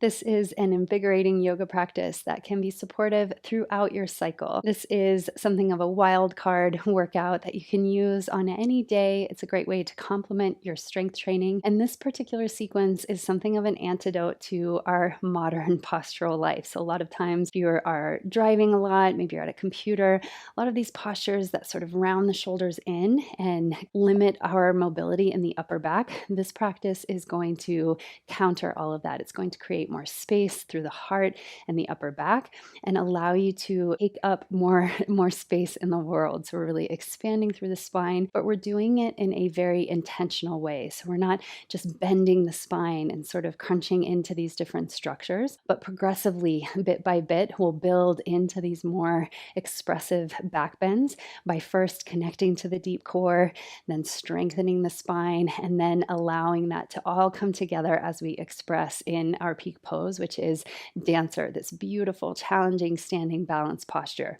This is an invigorating yoga practice that can be supportive throughout your cycle. This is something of a wild card workout that you can use on any day. It's a great way to complement your strength training. And this particular sequence is something of an antidote to our modern postural life. So a lot of times if you are driving a lot, maybe you're at a computer, a lot of these postures that sort of round the shoulders in and limit our mobility in the upper back, this practice is going to counter all of that. It's going to create more space through the heart and the upper back and allow you to take up more space in the world. So we're really expanding through the spine, but we're doing it in a very intentional way. So we're not just bending the spine and sort of crunching into these different structures, but progressively, bit by bit, we'll build into these more expressive back bends by first connecting to the deep core, then strengthening the spine, and then allowing that to all come together as we express in our peak pose, which is dancer, this beautiful, challenging standing balance posture.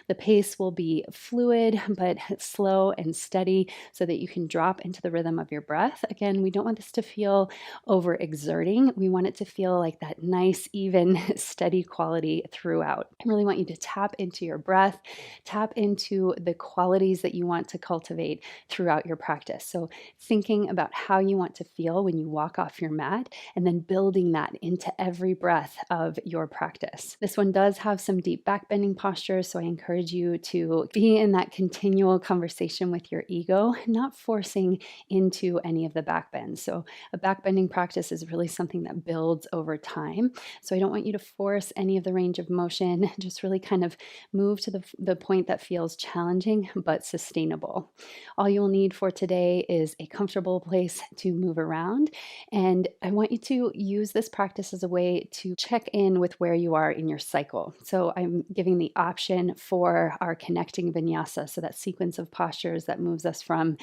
The pace will be fluid, but slow and steady so that you can drop into the rhythm of your breath. Again, we don't want this to feel overexerting. We want it to feel like that nice, even, steady quality throughout. I really want you to tap into your breath, tap into the qualities that you want to cultivate throughout your practice. So thinking about how you want to feel when you walk off your mat and then building that into every breath of your practice. This one does have some deep back bending postures, so I encourage you to be in that continual conversation with your ego, not forcing into any of the back bends. So a back bending practice is really something that builds over time. So I don't want you to force any of the range of motion, just really kind of move to the point that feels challenging but sustainable. All you'll need for today is a comfortable place to move around. And I want you to use this practice as a way to check in with where you are in your cycle. So I'm giving the option for our connecting vinyasa, so that sequence of postures that moves us from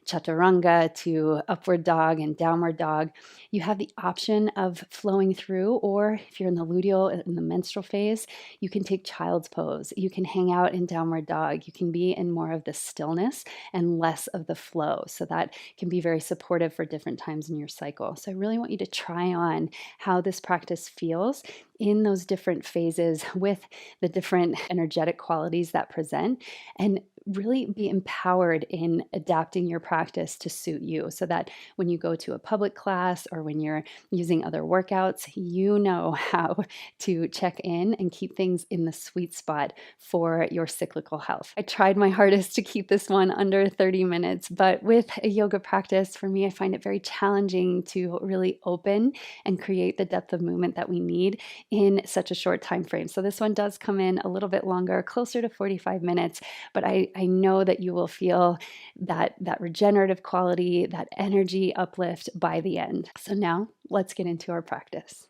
chaturanga to upward dog and downward dog. You have the option of flowing through, or if you're in the luteal, in the menstrual phase, you can take child's pose. You can hang out in downward dog. You can be in more of the stillness and less of the flow. So that can be very supportive for different times in your cycle. So I really want you to try on how this practice feels in those different phases with the different energetic qualities that present, and really be empowered in adapting your practice to suit you, so that when you go to a public class or when you're using other workouts, you know how to check in and keep things in the sweet spot for your cyclical health. I tried my hardest to keep this one under 30 minutes, but with a yoga practice, for me, I find it very challenging to really open and create the depth of movement that we need in such a short time frame. So this one does come in a little bit longer, closer to 45 minutes, but I know that you will feel that regenerative quality, that energy uplift by the end. So now let's get into our practice.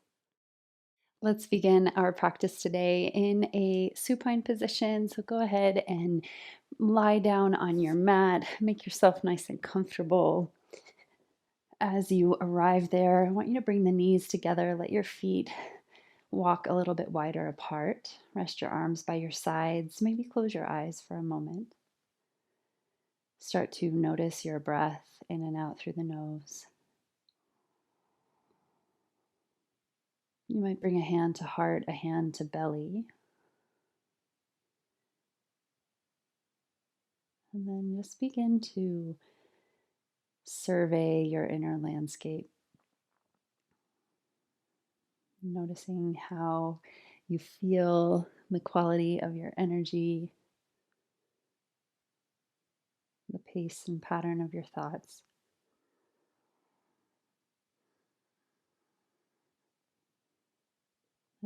Let's begin our practice today in a supine position. So go ahead and lie down on your mat. Make yourself nice and comfortable. As you arrive there, I want you to bring the knees together. Let your feet walk a little bit wider apart. Rest your arms by your sides. Maybe close your eyes for a moment. Start to notice your breath in and out through the nose. You might bring a hand to heart, a hand to belly. And then just begin to survey your inner landscape, noticing how you feel the quality of your energy, the pace and pattern of your thoughts.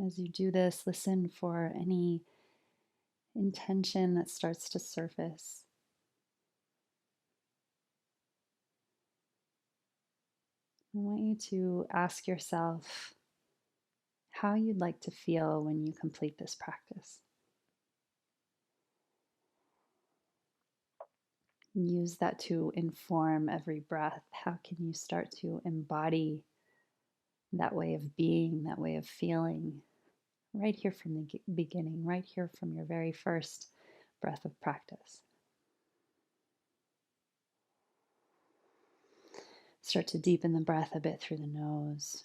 As you do this, listen for any intention that starts to surface. I want you to ask yourself how you'd like to feel when you complete this practice. Use that to inform every breath. How can you start to embody that way of being, that way of feeling, right here from the beginning, right here from your very first breath of practice? Start to deepen the breath a bit through the nose.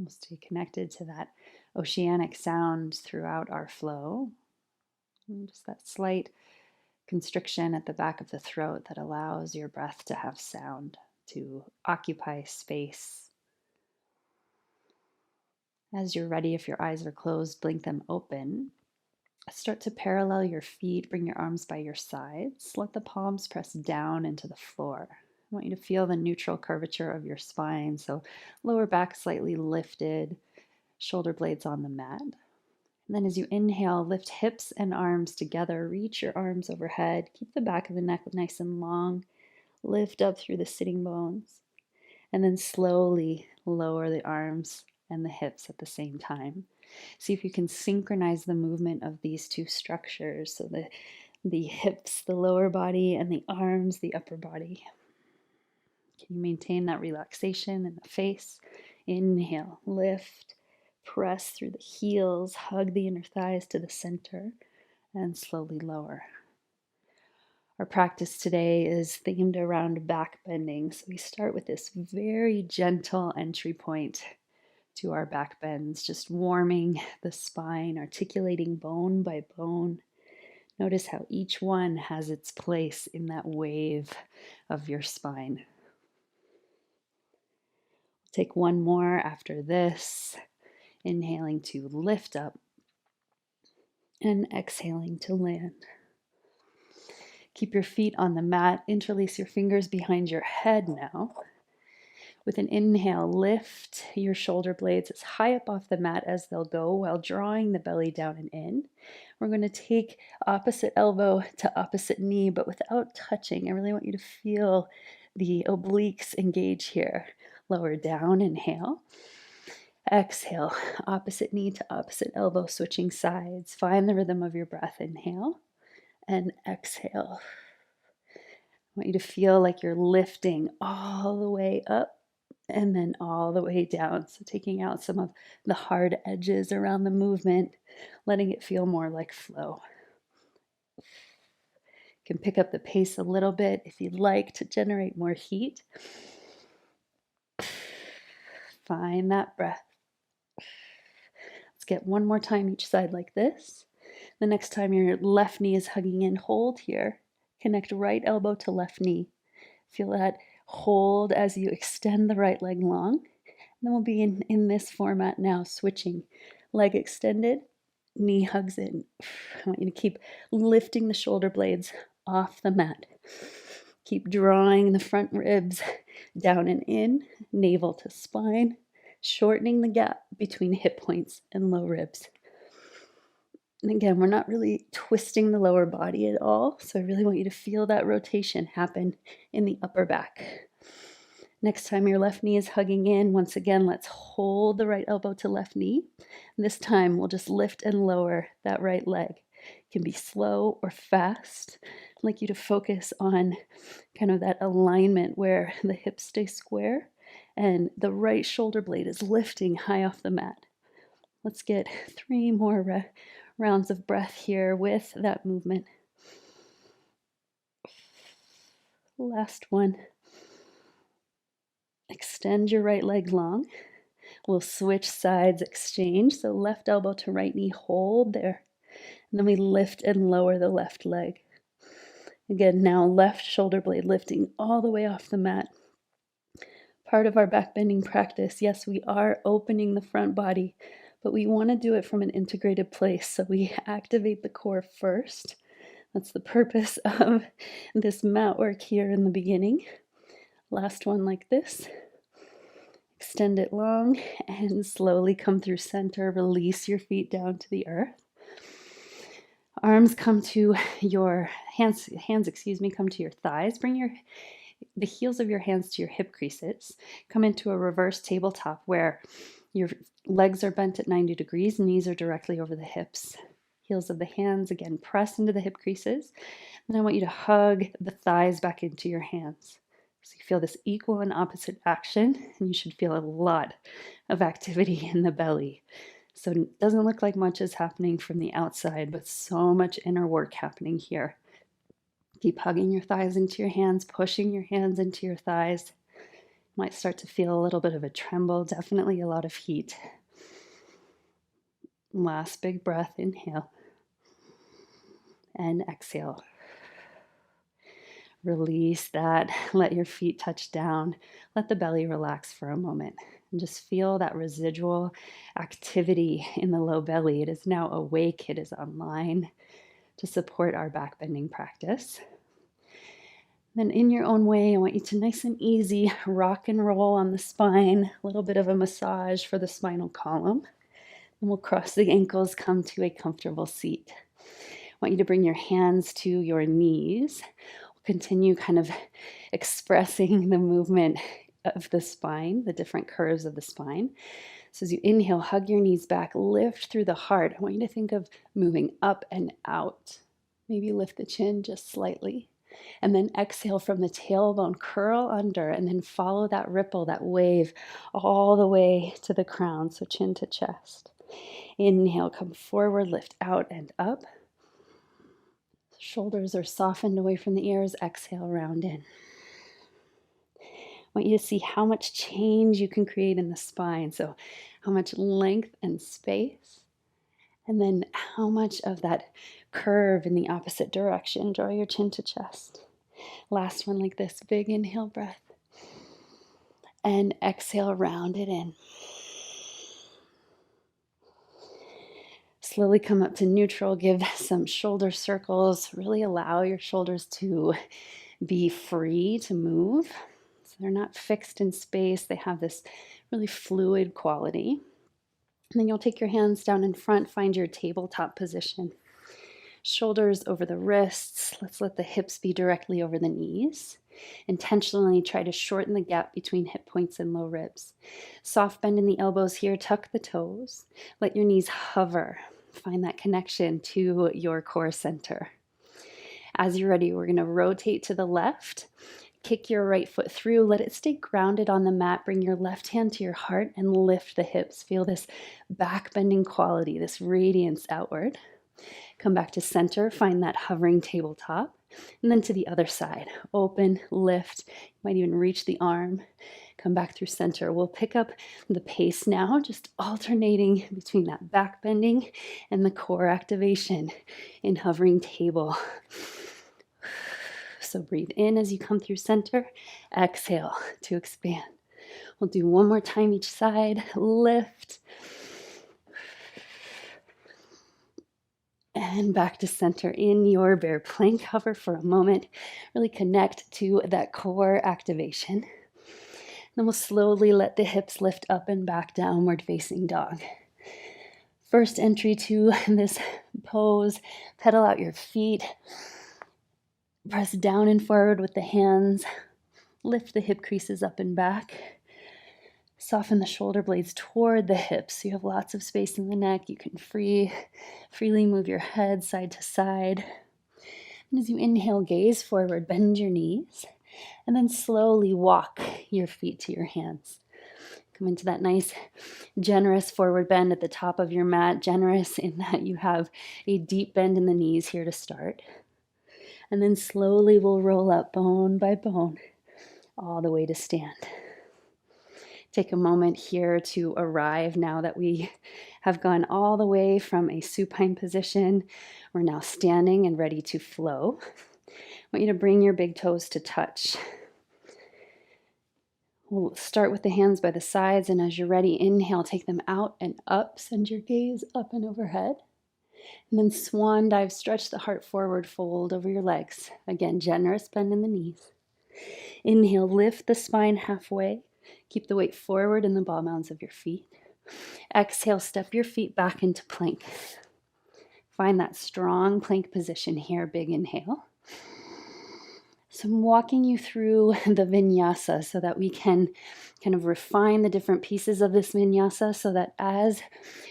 We'll stay connected to that oceanic sound throughout our flow. And just that slight constriction at the back of the throat that allows your breath to have sound, to occupy space. As you're ready, if your eyes are closed, blink them open. Start to parallel your feet, bring your arms by your sides. Let the palms press down into the floor. I want you to feel the neutral curvature of your spine, so lower back slightly lifted, shoulder blades on the mat. And then as you inhale, lift hips and arms together, reach your arms overhead, keep the back of the neck nice and long, lift up through the sitting bones, and then slowly lower the arms and the hips at the same time. See if you can synchronize the movement of these two structures. So the hips, the lower body, and the arms, the upper body. Can you maintain that relaxation in the face? Inhale, lift, press through the heels, hug the inner thighs to the center, and slowly lower. Our practice today is themed around back bending. So we start with this very gentle entry point to our back bends, just warming the spine, articulating bone by bone. Notice how each one has its place in that wave of your spine. Take one more after this, inhaling to lift up and exhaling to land. Keep your feet on the mat, interlace your fingers behind your head now. With an inhale, lift your shoulder blades as high up off the mat as they'll go while drawing the belly down and in. We're going to take opposite elbow to opposite knee, but without touching. I really want you to feel the obliques engage here. Lower down, inhale. Exhale, opposite knee to opposite elbow, switching sides. Find the rhythm of your breath. Inhale and exhale. I want you to feel like you're lifting all the way up and then all the way down. So taking out some of the hard edges around the movement, letting it feel more like flow. You can pick up the pace a little bit if you'd like to generate more heat. Find that breath. Let's get one more time each side like this. The next time your left knee is hugging in, hold here. Connect right elbow to left knee. Feel that hold as you extend the right leg long. And then we'll be in this format now, switching. Leg extended, knee hugs in. I want you to keep lifting the shoulder blades off the mat. Keep drawing the front ribs down and in, navel to spine, shortening the gap between hip points and low ribs. And again, we're not really twisting the lower body at all, so I really want you to feel that rotation happen in the upper back. Next time your left knee is hugging in, once again, let's hold the right elbow to left knee. This time we'll just lift and lower that right leg. It can be slow or fast. I'd like you to focus on kind of that alignment where the hips stay square and the right shoulder blade is lifting high off the mat. Let's get 3 more rounds of breath here with that movement. Last one. Extend your right leg long. We'll switch sides, exchange. So left elbow to right knee, hold there. And then we lift and lower the left leg. Again, now left shoulder blade lifting all the way off the mat. Part of our back bending practice, yes, we are opening the front body, but we want to do it from an integrated place. So we activate the core first. That's the purpose of this mat work here in the beginning. Last one like this. Extend it long and slowly come through center. Release your feet down to the earth. Arms come to your hands, come to your thighs. Bring the heels of your hands to your hip creases. Come into a reverse tabletop where your legs are bent at 90 degrees, knees are directly over the hips. Heels of the hands, again, press into the hip creases. And I want you to hug the thighs back into your hands. So you feel this equal and opposite action, and you should feel a lot of activity in the belly. So it doesn't look like much is happening from the outside, but so much inner work happening here. Keep hugging your thighs into your hands, pushing your hands into your thighs. I Might start to feel a little bit of a tremble, definitely a lot of heat. Last big breath, inhale and exhale. Release that, let your feet touch down, let the belly relax for a moment, and just feel that residual activity in the low belly. It is now awake, it is online to support our back bending practice. Then in your own way, I want you to nice and easy rock and roll on the spine, a little bit of a massage for the spinal column. And we'll cross the ankles, come to a comfortable seat. I want you to bring your hands to your knees. Continue kind of expressing the movement of the spine, the different curves of the spine. So as you inhale, hug your knees back, lift through the heart. I want you to think of moving up and out. Maybe lift the chin just slightly. And then exhale from the tailbone, curl under, and then follow that ripple, that wave, all the way to the crown, so chin to chest. Inhale, come forward, lift out and up. Shoulders are softened away from the ears. Exhale, round in. I want you to see how much change you can create in the spine. So how much length and space. And then how much of that curve in the opposite direction. Draw your chin to chest. Last one like this. Big inhale breath. And exhale, round it in. Slowly come up to neutral, give some shoulder circles. Really allow your shoulders to be free to move. So they're not fixed in space. They have this really fluid quality. And then you'll take your hands down in front, find your tabletop position. Shoulders over the wrists. Let's let the hips be directly over the knees. Intentionally try to shorten the gap between hip points and low ribs. Soft bend in the elbows here, tuck the toes. Let your knees hover. Find that connection to your core center. As you're ready, we're going to rotate to the left. Kick your right foot through. Let it stay grounded on the mat. Bring your left hand to your heart and lift the hips. Feel this back bending quality, this radiance outward. Come back to center. Find that hovering tabletop. And then to the other side. Open, lift. You might even reach the arm. Come back through center. We'll pick up the pace now, just alternating between that back bending and the core activation in hovering table. So breathe in as you come through center. Exhale to expand. We'll do one more time each side. Lift. And back to center in your bear plank. Hover for a moment. Really connect to that core activation. Then we'll slowly let the hips lift up and back, downward facing dog. First entry to this pose, pedal out your feet. Press down and forward with the hands. Lift the hip creases up and back. Soften the shoulder blades toward the hips so you have lots of space in the neck. You can freely move your head side to side. And as you inhale, gaze forward, bend your knees. And then slowly walk your feet to your hands. Come into that nice, generous forward bend at the top of your mat. Generous in that you have a deep bend in the knees here to start. And then slowly we'll roll up bone by bone all the way to stand. Take a moment here to arrive now that we have gone all the way from a supine position. We're now standing and ready to flow. I want you to bring your big toes to touch. We'll start with the hands by the sides, and as you're ready, inhale, take them out and up. Send your gaze up and overhead. And then swan dive, stretch the heart forward, fold over your legs. Again, generous bend in the knees. Inhale, lift the spine halfway. Keep the weight forward in the ball mounds of your feet. Exhale, step your feet back into plank. Find that strong plank position here, big inhale. So I'm walking you through the vinyasa so that we can kind of refine the different pieces of this vinyasa so that as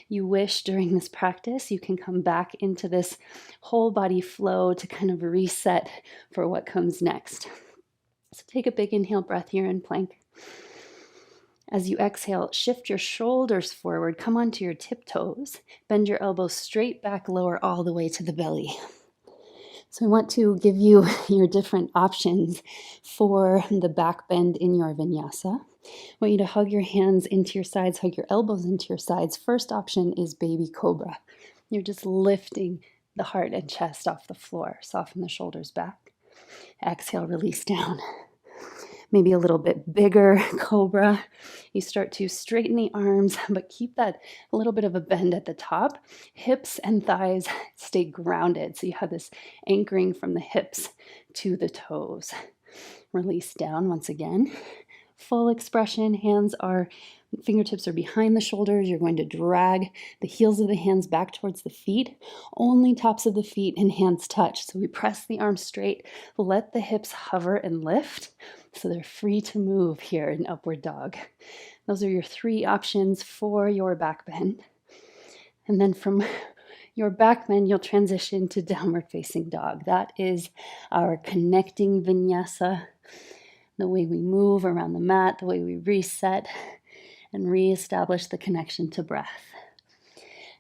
you wish during this practice, you can come back into this whole body flow to kind of reset for what comes next. So take a big inhale breath here in plank. As you exhale, shift your shoulders forward, come onto your tiptoes, bend your elbows straight back, lower all the way to the belly. So I want to give you your different options for the back bend in your vinyasa. I want you to hug your hands into your sides, hug your elbows into your sides. First option is baby cobra. You're just lifting the heart and chest off the floor. Soften the shoulders back. Exhale, release down. Maybe a little bit bigger cobra. You start to straighten the arms, but keep that a little bit of a bend at the top. Hips and thighs stay grounded. So you have this anchoring from the hips to the toes. Release down once again. Full expression. Fingertips are behind the shoulders. You're going to drag the heels of the hands back towards the feet. Only tops of the feet and hands touch. So we press the arms straight. Let the hips hover and lift so they're free to move here in upward dog. Those are your 3 options for your back bend. And then from your back bend, you'll transition to downward facing dog. That is our connecting vinyasa. The way we move around the mat, the way we reset and reestablish the connection to breath.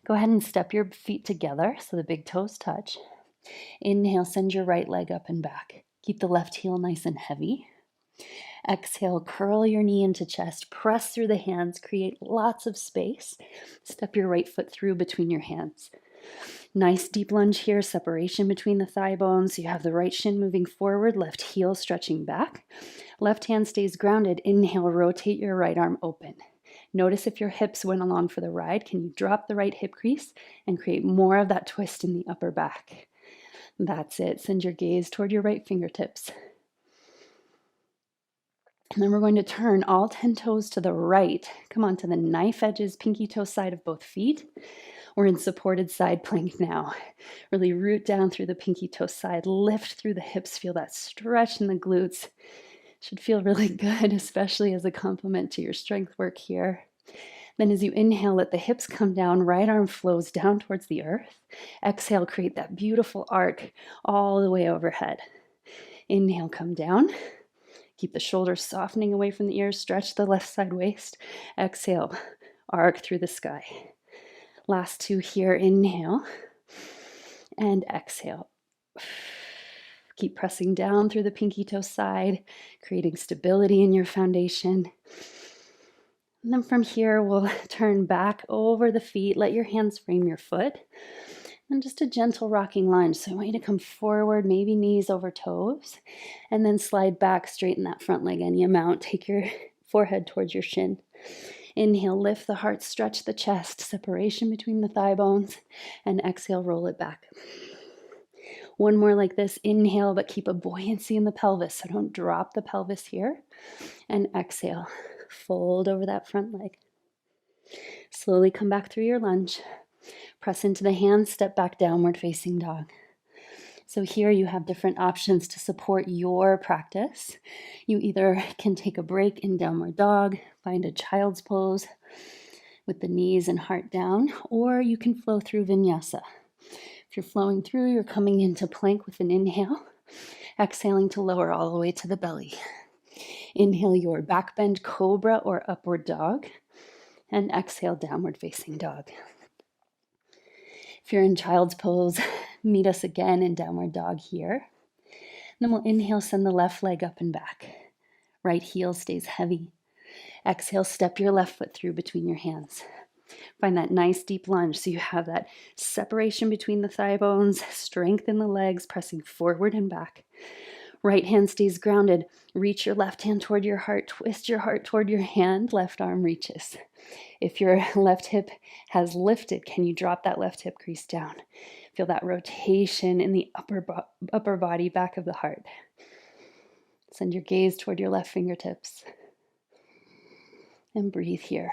Go ahead and step your feet together so the big toes touch. Inhale, send your right leg up and back. Keep the left heel nice and heavy. Exhale, curl your knee into chest, press through the hands, create lots of space. Step your right foot through between your hands. Nice deep lunge here, separation between the thigh bones. You have the right shin moving forward, left heel stretching back. Left hand stays grounded. Inhale, rotate your right arm open. Notice if your hips went along for the ride. Can you drop the right hip crease and create more of that twist in the upper back? That's it. Send your gaze toward your right fingertips. And then we're going to turn all 10 toes to the right. Come on to the knife edges, pinky toe side of both feet. We're in supported side plank now. Really root down through the pinky toe side, lift through the hips, feel that stretch in the glutes. Should feel really good, especially as a complement to your strength work here. Then as you inhale, let the hips come down, right arm flows down towards the earth. Exhale, create that beautiful arc all the way overhead. Inhale, come down. Keep the shoulders softening away from the ears, stretch the left side waist. Exhale, arc through the sky. Last 2 here, inhale and exhale. Keep pressing down through the pinky toe side, creating stability in your foundation. And then from here, we'll turn back over the feet. Let your hands frame your foot. And just a gentle rocking lunge. So I want you to come forward, maybe knees over toes, and then slide back, straighten that front leg any amount. Take your forehead towards your shin. Inhale, lift the heart, stretch the chest, separation between the thigh bones, and exhale, roll it back. One more like this. Inhale, but keep a buoyancy in the pelvis, so don't drop the pelvis here. And exhale, fold over that front leg. Slowly come back through your lunge. Press into the hands, step back, downward facing dog. So here you have different options to support your practice. You either can take a break in downward dog, find a child's pose with the knees and heart down, or you can flow through vinyasa. If you're flowing through, you're coming into plank with an inhale, exhaling to lower all the way to the belly. Inhale your back bend cobra or upward dog, and exhale downward facing dog. If you're in child's pose, meet us again in downward dog here. Then we'll inhale, send the left leg up and back. Right heel stays heavy. Exhale, step your left foot through between your hands. Find that nice deep lunge so you have that separation between the thigh bones, strengthen the legs, pressing forward and back. Right hand stays grounded. Reach your left hand toward your heart. Twist your heart toward your hand. Left arm reaches. If your left hip has lifted, can you drop that left hip crease down? Feel that rotation in the upper body, back of the heart. Send your gaze toward your left fingertips. And breathe here.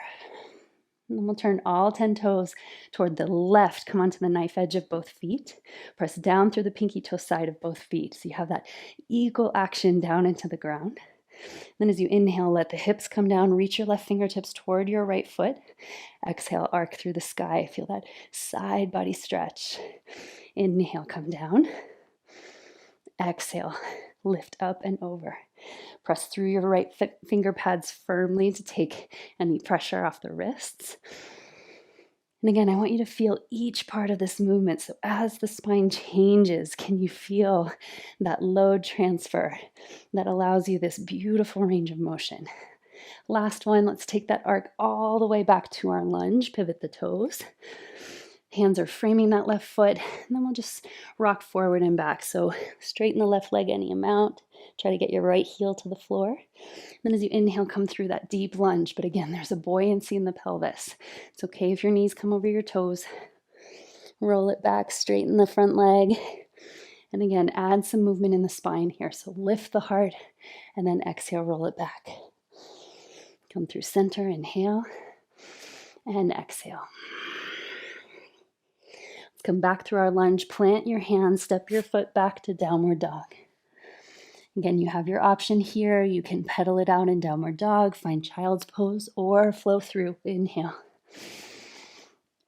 And then we'll turn all 10 toes toward the left. Come onto the knife edge of both feet. Press down through the pinky toe side of both feet. So you have that eagle action down into the ground. Then as you inhale, let the hips come down. Reach your left fingertips toward your right foot. Exhale, arc through the sky. Feel that side body stretch. Inhale, come down. Exhale, lift up and over. Press through your right finger pads firmly to take any pressure off the wrists. And again, I want you to feel each part of this movement. So as the spine changes, can you feel that load transfer that allows you this beautiful range of motion? Last one, let's take that arc all the way back to our lunge, pivot the toes. Hands are framing that left foot, and then we'll just rock forward and back. So straighten the left leg any amount. Try to get your right heel to the floor. Then as you inhale, come through that deep lunge. But again, there's a buoyancy in the pelvis. It's okay if your knees come over your toes. Roll it back, straighten the front leg. And again, add some movement in the spine here. So lift the heart and then exhale, roll it back. Come through center, inhale and exhale. Let's come back through our lunge. Plant your hands, step your foot back to downward dog. Again, you have your option here. You can pedal it out in downward dog, find child's pose, or flow through. Inhale.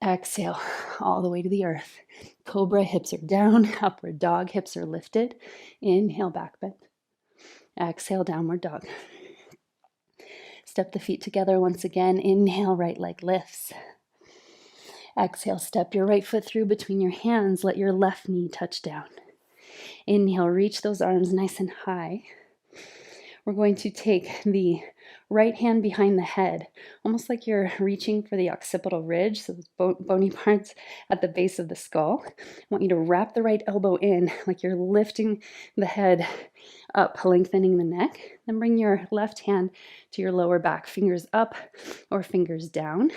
Exhale, all the way to the earth. Cobra, hips are down. Upward dog, hips are lifted. Inhale, back bend. Exhale, downward dog. Step the feet together once again. Inhale, right leg lifts. Exhale, step your right foot through between your hands. Let your left knee touch down. Inhale, reach those arms nice and high. We're going to take the right hand behind the head, almost like you're reaching for the occipital ridge, so those bony parts at the base of the skull. I want you to wrap the right elbow in, like you're lifting the head up, lengthening the neck. Then bring your left hand to your lower back, fingers up or fingers down.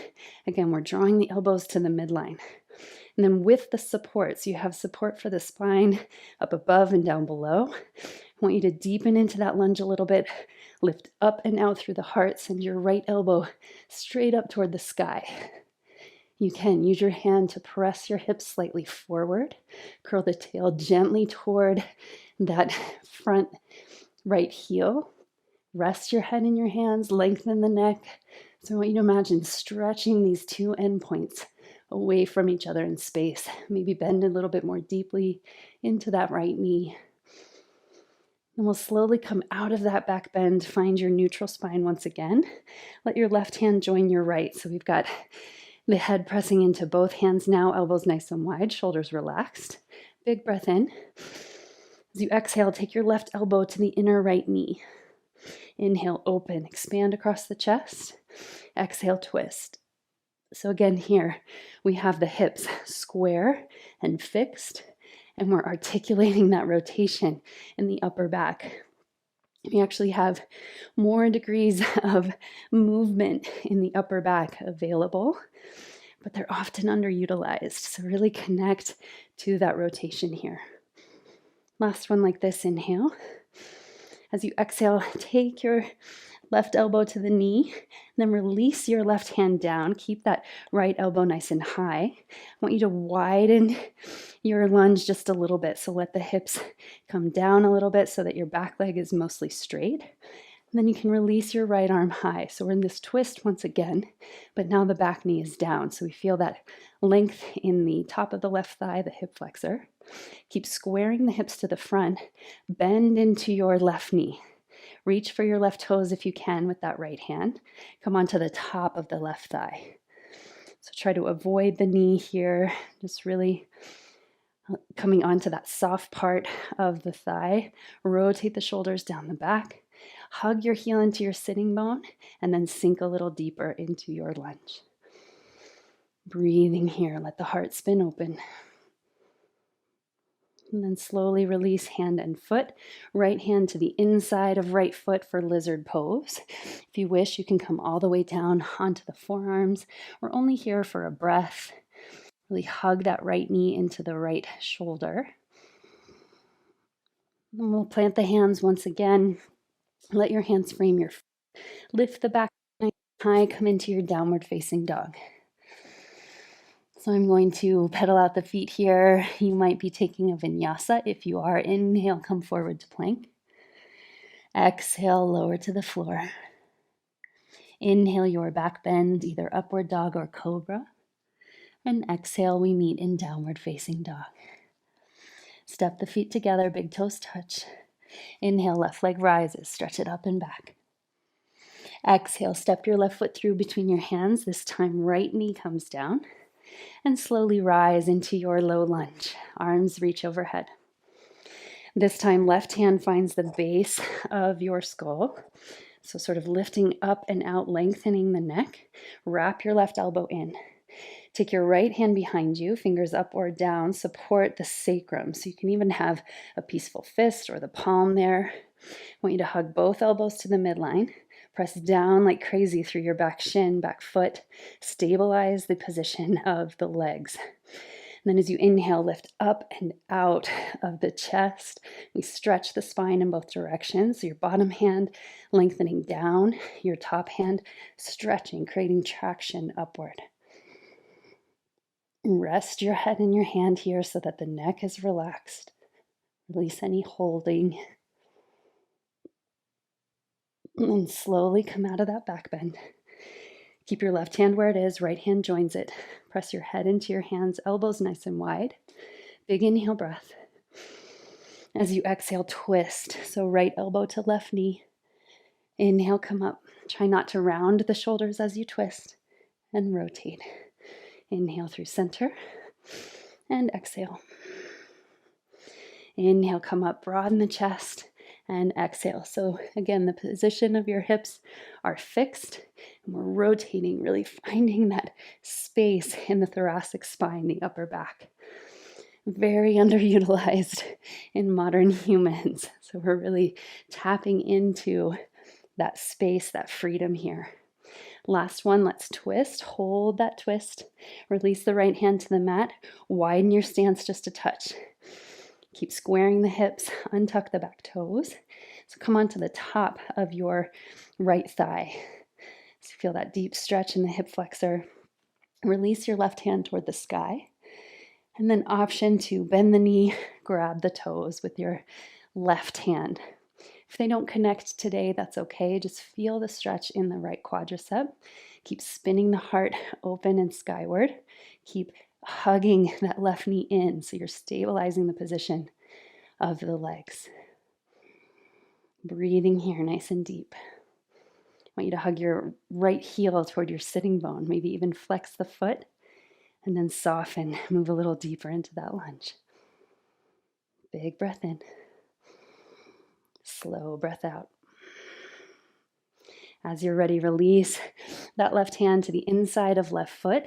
Again, we're drawing the elbows to the midline. And then with the supports, you have support for the spine up above and down below. I want you to deepen into that lunge a little bit. Lift up and out through the heart. Send your right elbow straight up toward the sky. You can use your hand to press your hips slightly forward. Curl the tail gently toward that front right heel. Rest your head in your hands. Lengthen the neck. So I want you to imagine stretching these two endpoints away from each other in space. Maybe bend a little bit more deeply into that right knee. And we'll slowly come out of that back bend, find your neutral spine once again. Let your left hand join your right. So we've got the head pressing into both hands now, elbows nice and wide, shoulders relaxed. Big breath in. As you exhale, take your left elbow to the inner right knee. Inhale, open, expand across the chest. Exhale, twist. So again, here we have the hips square and fixed, and we're articulating that rotation in the upper back. We actually have more degrees of movement in the upper back available, but they're often underutilized. So really connect to that rotation here. Last one like this, inhale. As you exhale, take your left elbow to the knee, then release your left hand down. Keep that right elbow nice and high. I want you to widen your lunge just a little bit. So let the hips come down a little bit so that your back leg is mostly straight. And then you can release your right arm high. So we're in this twist once again, but now the back knee is down. So we feel that length in the top of the left thigh, the hip flexor. Keep squaring the hips to the front. Bend into your left knee. Reach for your left toes if you can with that right hand. Come onto the top of the left thigh. So try to avoid the knee here. Just really coming onto that soft part of the thigh. Rotate the shoulders down the back. Hug your heel into your sitting bone and then sink a little deeper into your lunge. Breathing here. Let the heart spin open. And then slowly release hand and foot. Right hand to the inside of right foot for lizard pose. If you wish, you can come all the way down onto the forearms. We're only here for a breath. Really hug that right knee into the right shoulder. And we'll plant the hands once again. Let your hands frame your feet. Lift the back high, come into your downward facing dog. So I'm going to pedal out the feet here. You might be taking a vinyasa. If you are, inhale, come forward to plank. Exhale, lower to the floor. Inhale your back bend, either upward dog or cobra. And exhale, we meet in downward facing dog. Step the feet together, big toes touch. Inhale, left leg rises, stretch it up and back. Exhale, step your left foot through between your hands. This time, right knee comes down. And slowly rise into your low lunge. Arms reach overhead. This time, left hand finds the base of your skull. So sort of lifting up and out, lengthening the neck. Wrap your left elbow in. Take your right hand behind you, fingers up or down, support the sacrum. So you can even have a peaceful fist or the palm there. I want you to hug both elbows to the midline. Press down like crazy through your back shin, back foot. Stabilize the position of the legs. And then as you inhale, lift up and out of the chest. We stretch the spine in both directions. So your bottom hand lengthening down, your top hand stretching, creating traction upward. Rest your head in your hand here so that the neck is relaxed. Release any holding. And then slowly come out of that back bend. Keep your left hand where it is, right hand joins it. Press your head into your hands, elbows nice and wide. Big inhale breath. As you exhale, twist. So right elbow to left knee. Inhale, come up. Try not to round the shoulders as you twist. And rotate. Inhale through center. And exhale. Inhale, come up, broaden the chest. And exhale. So again, the position of your hips are fixed. And we're rotating, really finding that space in the thoracic spine, the upper back. Very underutilized in modern humans. So we're really tapping into that space, that freedom here. Last one, let's twist. Hold that twist. Release the right hand to the mat. Widen your stance just a touch. Keep squaring the hips, untuck the back toes. So come onto the top of your right thigh. So feel that deep stretch in the hip flexor. Release your left hand toward the sky. And then option to bend the knee, grab the toes with your left hand. If they don't connect today, that's okay. Just feel the stretch in the right quadricep. Keep spinning the heart open and skyward. Keep hugging that left knee in so you're stabilizing the position of the legs. Breathing here nice and deep. I want you to hug your right heel toward your sitting bone, maybe even flex the foot, and then soften, move a little deeper into that lunge. Big breath in. Slow breath out. As you're ready, release that left hand to the inside of left foot.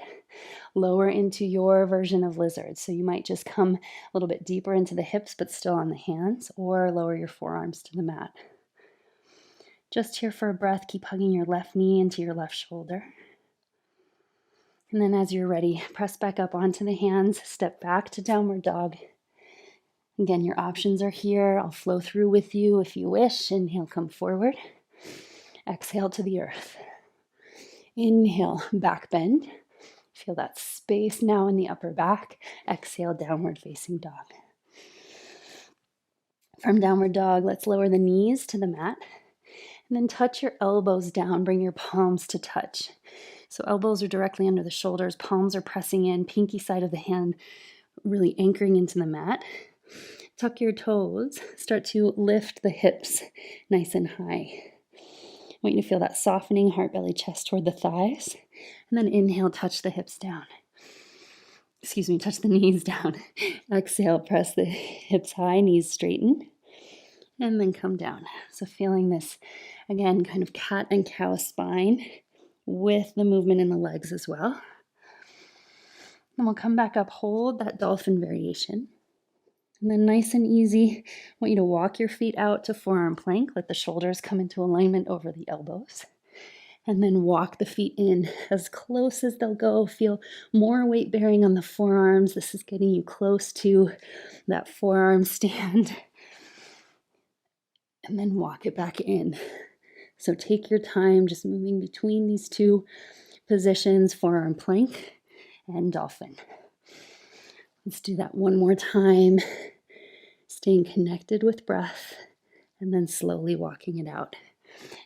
Lower into your version of lizard. So you might just come a little bit deeper into the hips, but still on the hands, or lower your forearms to the mat. Just here for a breath, keep hugging your left knee into your left shoulder. And then as you're ready, press back up onto the hands, step back to downward dog. Again, your options are here. I'll flow through with you if you wish. Inhale, come forward. Exhale to the earth. Inhale, back bend. Feel that space now in the upper back. Exhale, downward facing dog. From downward dog, let's lower the knees to the mat. And then touch your elbows down. Bring your palms to touch. So elbows are directly under the shoulders. Palms are pressing in. Pinky side of the hand really anchoring into the mat. Tuck your toes. Start to lift the hips nice and high. I want you to feel that softening heart, belly, chest toward the thighs. And then inhale, touch the hips down. Touch the knees down. Exhale, press the hips high, knees straighten. And then come down. So feeling this, again, kind of cat and cow spine with the movement in the legs as well. And we'll come back up, hold that dolphin variation. And then nice and easy, I want you to walk your feet out to forearm plank. Let the shoulders come into alignment over the elbows. And then walk the feet in as close as they'll go. Feel more weight bearing on the forearms. This is getting you close to that forearm stand. And then walk it back in. So take your time just moving between these two positions, forearm plank and dolphin. Let's do that one more time. Staying connected with breath and then slowly walking it out.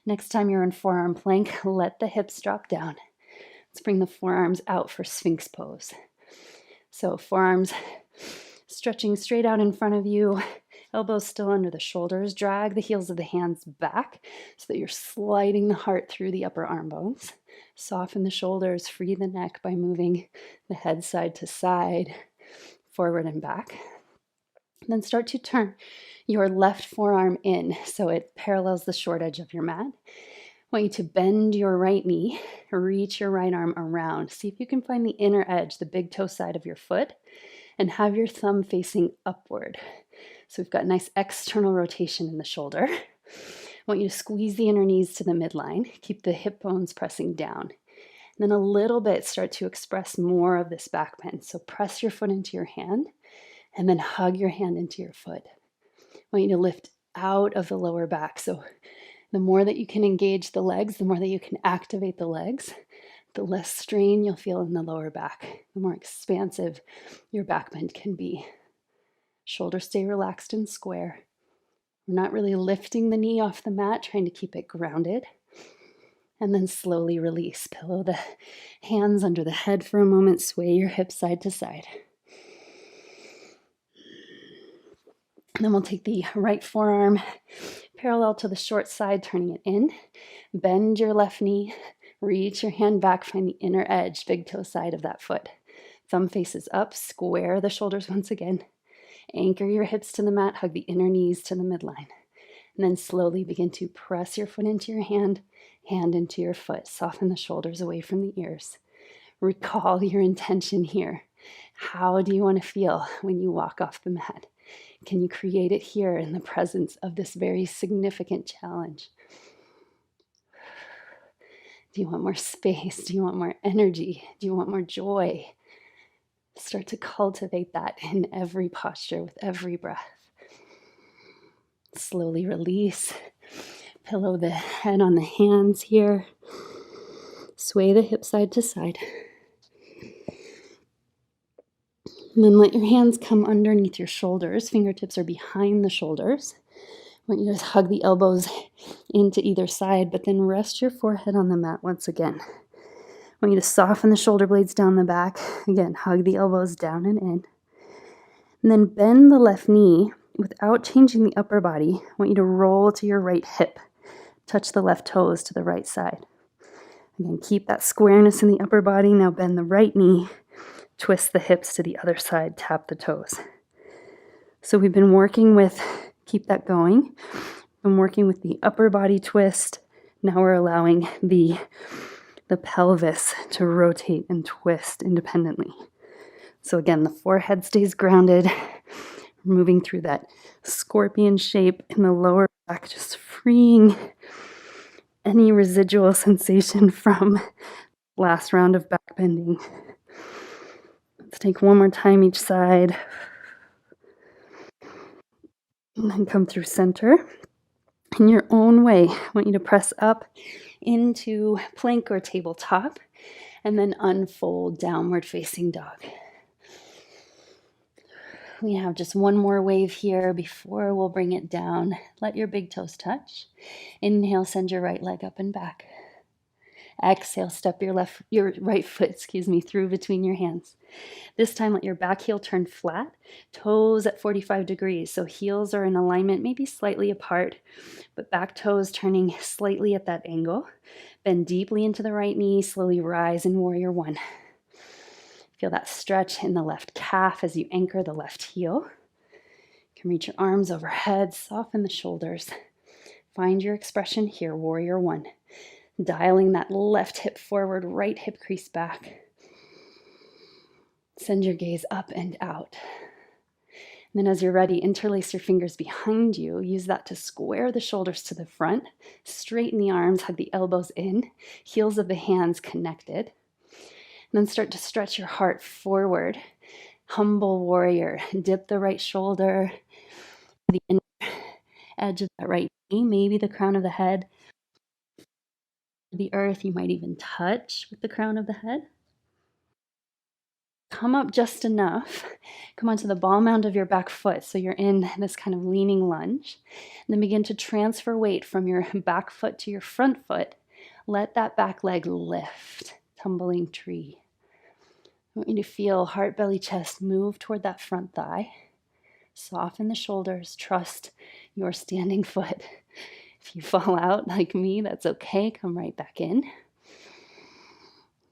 Next time you're in forearm plank, let the hips drop down. Let's bring the forearms out for Sphinx pose. So forearms stretching straight out in front of you, Elbows still under the shoulders. Drag the heels of the hands back so that you're sliding the heart through the upper arm bones. Soften the shoulders, free the neck by moving the head side to side, forward and back. And then start to turn your left forearm in so it parallels the short edge of your mat. I want you to bend your right knee, reach your right arm around. See if you can find the inner edge, the big toe side of your foot, and have your thumb facing upward. So we've got nice external rotation in the shoulder. I want you to squeeze the inner knees to the midline. Keep the hip bones pressing down. And then a little bit start to express more of this back bend. So press your foot into your hand and then hug your hand into your foot. I want you to lift out of the lower back. So the more that you can engage the legs, the more that you can activate the legs, the less strain you'll feel in the lower back, the more expansive your back bend can be. Shoulders stay relaxed and square. We're not really lifting the knee off the mat, trying to keep it grounded. And then slowly release. Pillow the hands under the head for a moment. Sway your hips side to side. And then we'll take the right forearm parallel to the short side, turning it in. Bend your left knee. Reach your hand back. Find the inner edge, big toe side of that foot. Thumb faces up. Square the shoulders once again. Anchor your hips to the mat. Hug the inner knees to the midline. And then slowly begin to press your foot into your hand, hand into your foot. Soften the shoulders away from the ears. Recall your intention here. How do you want to feel when you walk off the mat? Can you create it here in the presence of this very significant challenge? Do you want more space? Do you want more energy? Do you want more joy? Start to cultivate that in every posture with every breath. Slowly release. Pillow the head on the hands here. Sway the hips side to side. And then let your hands come underneath your shoulders. Fingertips are behind the shoulders. I want you to hug the elbows into either side, but then rest your forehead on the mat once again. I want you to soften the shoulder blades down the back. Again, hug the elbows down and in. And then bend the left knee without changing the upper body. I want you to roll to your right hip. Touch the left toes to the right side. Again, keep that squareness in the upper body. Now bend the right knee. Twist the hips to the other side. Tap the toes. So we've been working with, keep that going. Been working with the upper body twist. Now we're allowing the pelvis to rotate and twist independently. So again, the forehead stays grounded. We're moving through that scorpion shape in the lower back, just freeing any residual sensation from last round of back bending. Let's take one more time each side. And then come through center. In your own way, I want you to press up into plank or tabletop and then unfold downward facing dog. We have just one more wave here before we'll bring it down. Let your big toes touch. Inhale, send your right leg up and back. Exhale, step your right foot, through between your hands. This time, let your back heel turn flat, toes at 45 degrees. So heels are in alignment, maybe slightly apart, but back toes turning slightly at that angle. Bend deeply into the right knee, slowly rise in warrior one. Feel that stretch in the left calf as you anchor the left heel. You can reach your arms overhead, soften the shoulders. Find your expression here, warrior one. Dialing that left hip forward, right hip crease back. Send your gaze up and out. And then as you're ready, interlace your fingers behind you. Use that to square the shoulders to the front. Straighten the arms, hug the elbows in. Heels of the hands connected. And then start to stretch your heart forward. Humble warrior. Dip the right shoulder. The edge of that right knee, maybe the crown of the head. The earth, you might even touch with the crown of the head. Come up just enough. Come onto the ball mound of your back foot. So you're in this kind of leaning lunge. And then begin to transfer weight from your back foot to your front foot. Let that back leg lift. Tumbling tree. I want you to feel heart, belly, chest move toward that front thigh. Soften the shoulders. Trust your standing foot. If you fall out like me, that's okay. Come right back in.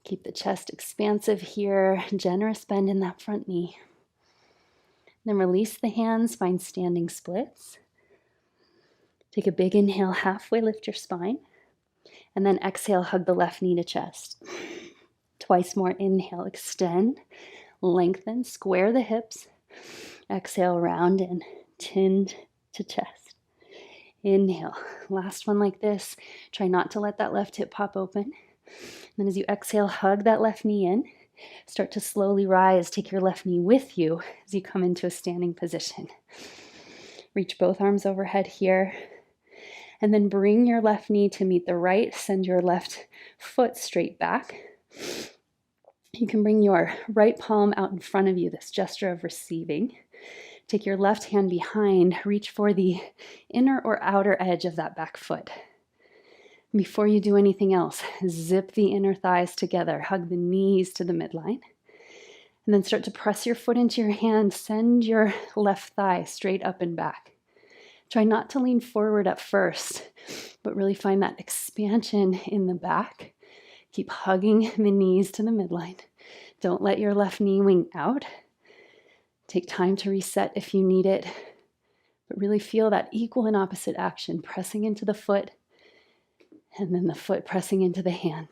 Keep the chest expansive here. Generous bend in that front knee. Then release the hands. Find standing splits. Take a big inhale. Halfway lift your spine. And then exhale. Hug the left knee to chest. Twice more. Inhale. Extend. Lengthen. Square the hips. Exhale. Round in. Chin to chest. Inhale. Last one like this. Try not to let that left hip pop open. Then as you exhale, hug that left knee in. Start to slowly rise. Take your left knee with you as you come into a standing position. Reach both arms overhead here. And then bring your left knee to meet the right. Send your left foot straight back. You can bring your right palm out in front of you, this gesture of receiving. Take your left hand behind. Reach for the inner or outer edge of that back foot. Before you do anything else, zip the inner thighs together. Hug the knees to the midline. And then start to press your foot into your hand. Send your left thigh straight up and back. Try not to lean forward at first, but really find that expansion in the back. Keep hugging the knees to the midline. Don't let your left knee wing out. Take time to reset if you need it, but really feel that equal and opposite action, pressing into the foot, and then the foot pressing into the hand.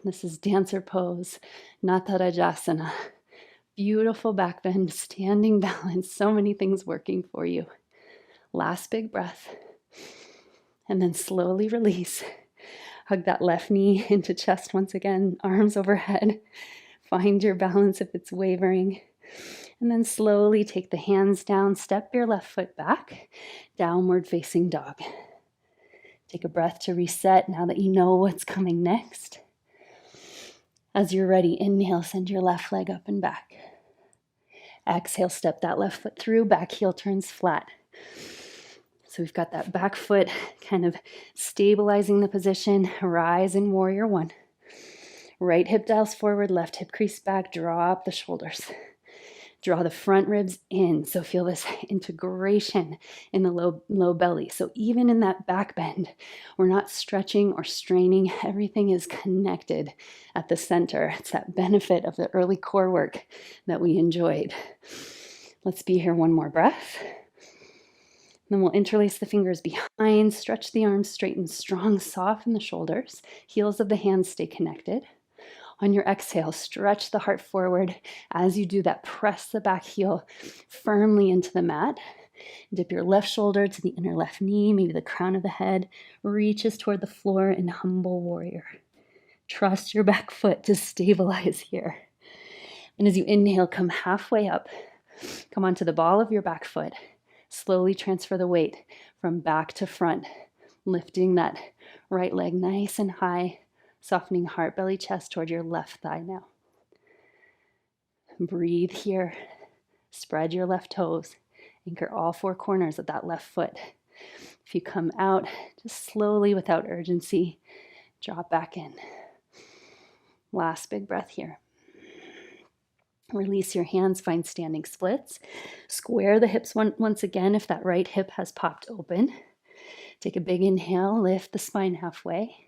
This is dancer pose, Natarajasana. Beautiful back bend, standing balance, so many things working for you. Last big breath, and then slowly release. Hug that left knee into chest once again, arms overhead. Find your balance if it's wavering. And then slowly take the hands down, step your left foot back, downward facing dog. Take a breath to reset now that you know what's coming next. As you're ready, inhale, send your left leg up and back. Exhale, step that left foot through, back heel turns flat. So we've got that back foot kind of stabilizing the position. Rise in warrior one. Right hip dials forward, left hip crease back, drop the shoulders. Draw the front ribs in. So feel this integration in the low belly. So even in that back bend, we're not stretching or straining. Everything is connected at the center. It's that benefit of the early core work that we enjoyed. Let's be here one more breath. Then we'll interlace the fingers behind, stretch the arms straight and strong, soften the shoulders. Heels of the hands stay connected. On your exhale, stretch the heart forward. As you do that, press the back heel firmly into the mat. Dip your left shoulder to the inner left knee, maybe the crown of the head reaches toward the floor in humble warrior. Trust your back foot to stabilize here. And as you inhale, come halfway up. Come onto the ball of your back foot. Slowly transfer the weight from back to front, lifting that right leg nice and high. Softening heart, belly, chest toward your left thigh now. Breathe here. Spread your left toes. Anchor all four corners of that left foot. If you come out, just slowly without urgency, drop back in. Last big breath here. Release your hands, find standing splits. Square the hips once again if that right hip has popped open. Take a big inhale, lift the spine halfway.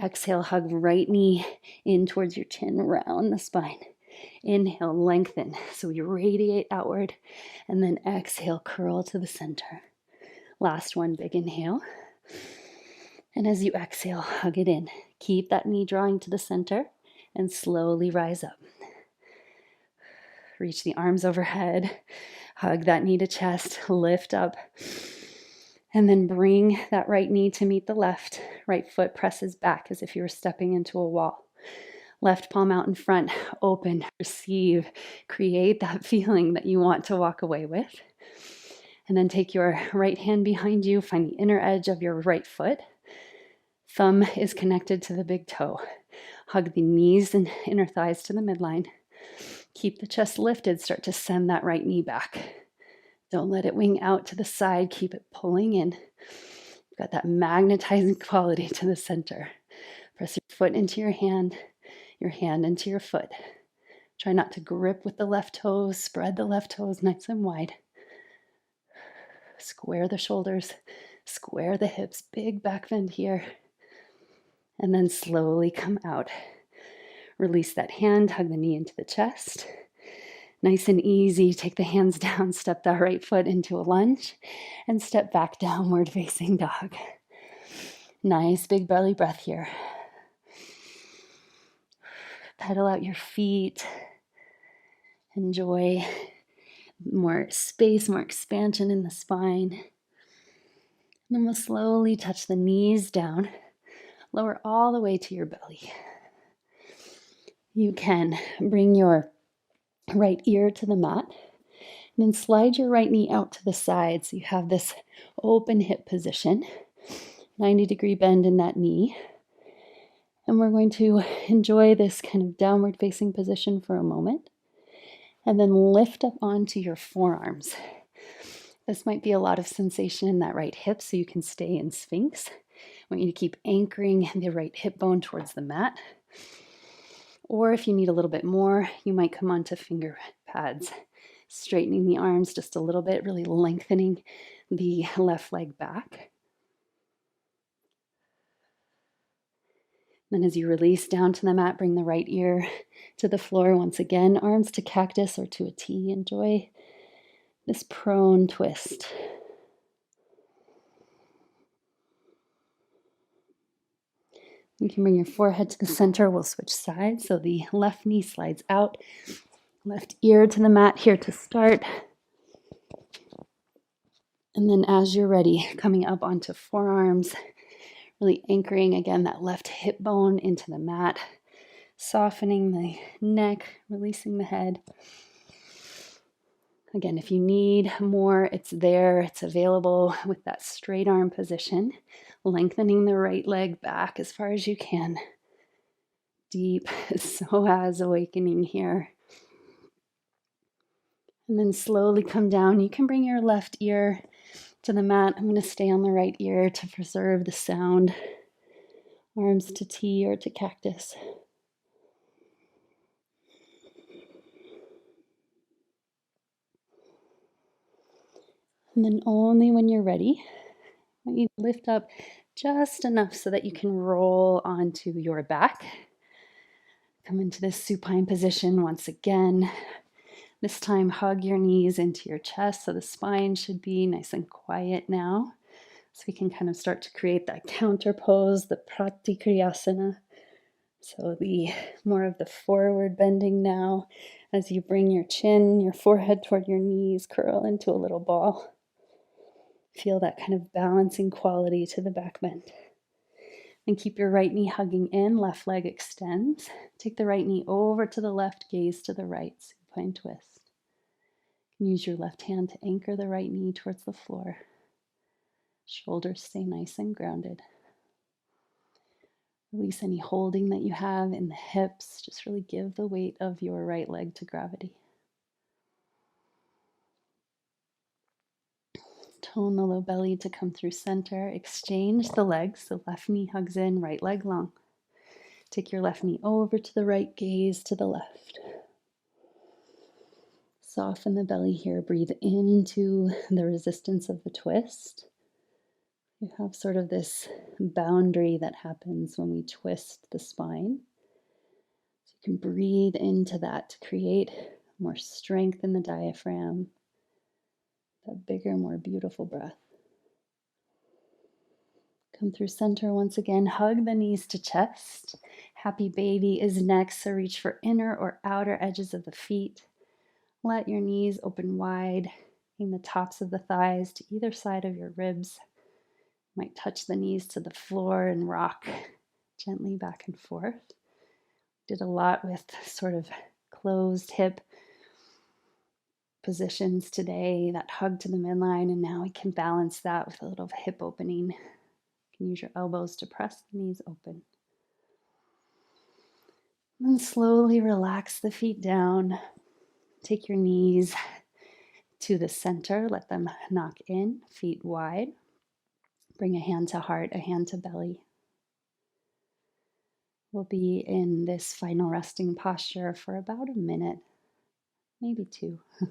Exhale, hug right knee in towards your chin, round the spine. Inhale, lengthen. So we radiate outward. And then exhale, curl to the center. Last one, big inhale. And as you exhale, hug it in. Keep that knee drawing to the center and slowly rise up. Reach the arms overhead. Hug that knee to chest. Lift up. And then bring that right knee to meet the left. Right foot presses back as if you were stepping into a wall. Left palm out in front, open, receive, create that feeling that you want to walk away with. And then take your right hand behind you, find the inner edge of your right foot. Thumb is connected to the big toe. Hug the knees and inner thighs to the midline. Keep the chest lifted, start to send that right knee back. Don't let it wing out to the side. Keep it pulling in. You've got that magnetizing quality to the center. Press your foot into your hand into your foot. Try not to grip with the left toes. Spread the left toes nice and wide. Square the shoulders. Square the hips. Big back bend here. And then slowly come out. Release that hand. Hug the knee into the chest. Nice and easy. Take the hands down. Step that right foot into a lunge. And step back, downward facing dog. Nice big belly breath here. Pedal out your feet. Enjoy more space, more expansion in the spine. And then we'll slowly touch the knees down. Lower all the way to your belly. You can bring your right ear to the mat. And then slide your right knee out to the side so you have this open hip position. 90-degree bend in that knee. And we're going to enjoy this kind of downward facing position for a moment. And then lift up onto your forearms. This might be a lot of sensation in that right hip, so you can stay in Sphinx. I want you to keep anchoring the right hip bone towards the mat. Or if you need a little bit more, you might come onto finger pads, straightening the arms just a little bit, really lengthening the left leg back. Then as you release down to the mat, bring the right ear to the floor once again, arms to cactus or to a T. Enjoy this prone twist. You can bring your forehead to the center. We'll switch sides. So the left knee slides out, left ear to the mat here to start. And then as you're ready, coming up onto forearms, really anchoring again that left hip bone into the mat, softening the neck, releasing the head. Again, if you need more, it's there, it's available with that straight arm position, lengthening the right leg back as far as you can. Deep psoas awakening here. And then slowly come down. You can bring your left ear to the mat. I'm going to stay on the right ear to preserve the sound. Arms to T or to cactus. And then only when you're ready, I want you to lift up just enough so that you can roll onto your back. Come into this supine position once again. This time, hug your knees into your chest so the spine should be nice and quiet now. So we can kind of start to create that counter pose, the Pratikriyasana. So the more of the forward bending now as you bring your chin, your forehead toward your knees, curl into a little ball. Feel that kind of balancing quality to the back bend. And keep your right knee hugging in, left leg extends. Take the right knee over to the left, gaze to the right, supine twist. Use your left hand to anchor the right knee towards the floor. Shoulders stay nice and grounded. Release any holding that you have in the hips. Just really give the weight of your right leg to gravity. Tone the low belly to come through center. Exchange the legs. So left knee hugs in, right leg long. Take your left knee over to the right, gaze to the left. Soften the belly here. Breathe into the resistance of the twist. You have sort of this boundary that happens when we twist the spine. So you can breathe into that to create more strength in the diaphragm. That bigger, more beautiful breath. Come through center once again. Hug the knees to chest. Happy baby is next, so reach for inner or outer edges of the feet. Let your knees open wide. Bring the tops of the thighs to either side of your ribs. You might touch the knees to the floor and rock gently back and forth. Did a lot with sort of closed hip positions today, that hug to the midline, and now we can balance that with a little hip opening. You can use your elbows to press the knees open. And slowly relax the feet down. Take your knees to the center, let them knock in, feet wide. Bring a hand to heart, a hand to belly. We'll be in this final resting posture for about a minute, maybe two. I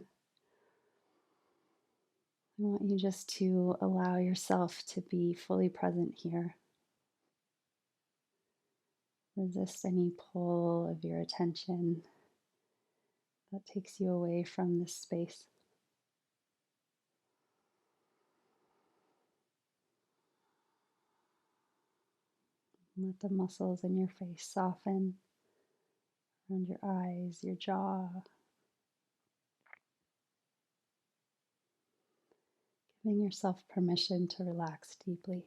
want you just to allow yourself to be fully present here. Resist any pull of your attention that takes you away from this space. Let the muscles in your face soften around your eyes, your jaw, giving yourself permission to relax deeply.